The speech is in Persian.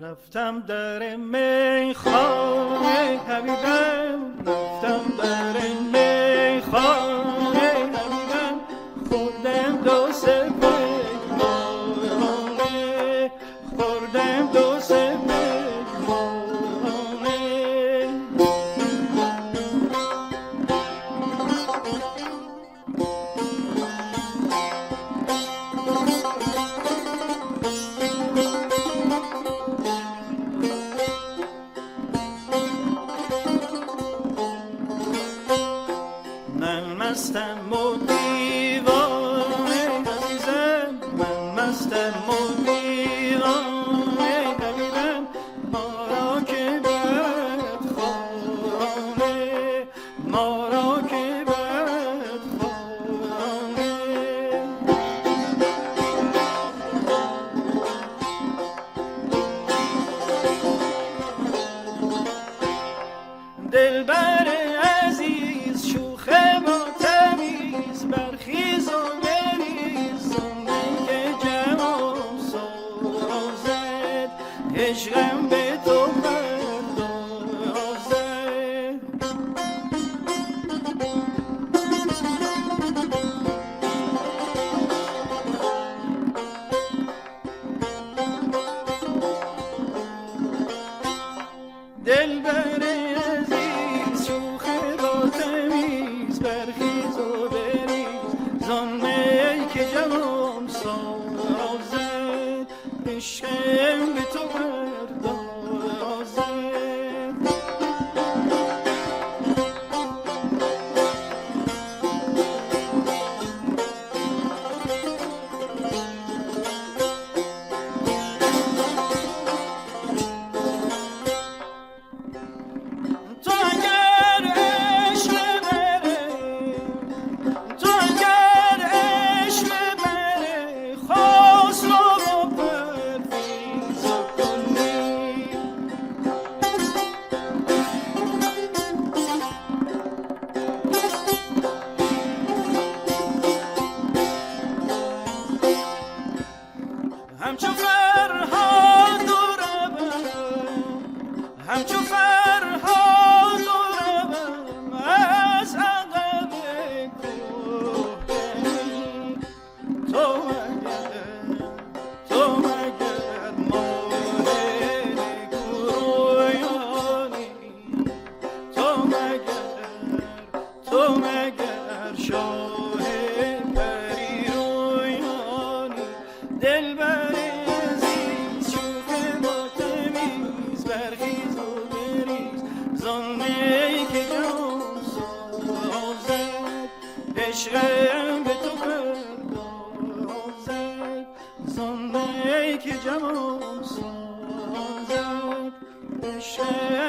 رفتم در میخانه حبیبم، رفتم در میخانه حبیبم، خوردم دو سه پیمانه، خوردم دو سه پیمانه. مستم و دیوانه عزیزم، من مستم و دیوانه حبیبم، ما را که بد خورانه، ما را که بد خورانه. دلبر عزیز شوخ با تمیز، برخیز و بریز زنده که جوان سازد، عشقم به تو پردازد. دلبر عزیز شوخ با تمیز، برخیز و بریز زنده که جوان سازد، عشقم به تو پردازد. تو اگر عشق بره، تو اگر عشق بره، خسرو رو پرویز کنی. همچو فرهاد و روم، همچو فرهاد و روم از عقب کوهکنی. تو مگر ماه نکورویانی، تو مگر شاه پریرویانی. دلبر عزیز شوخ با تمیز، برخیز و بریز زنده که جان سازد، عشقم به تو پردازد. زنده که جان سازد، عشقم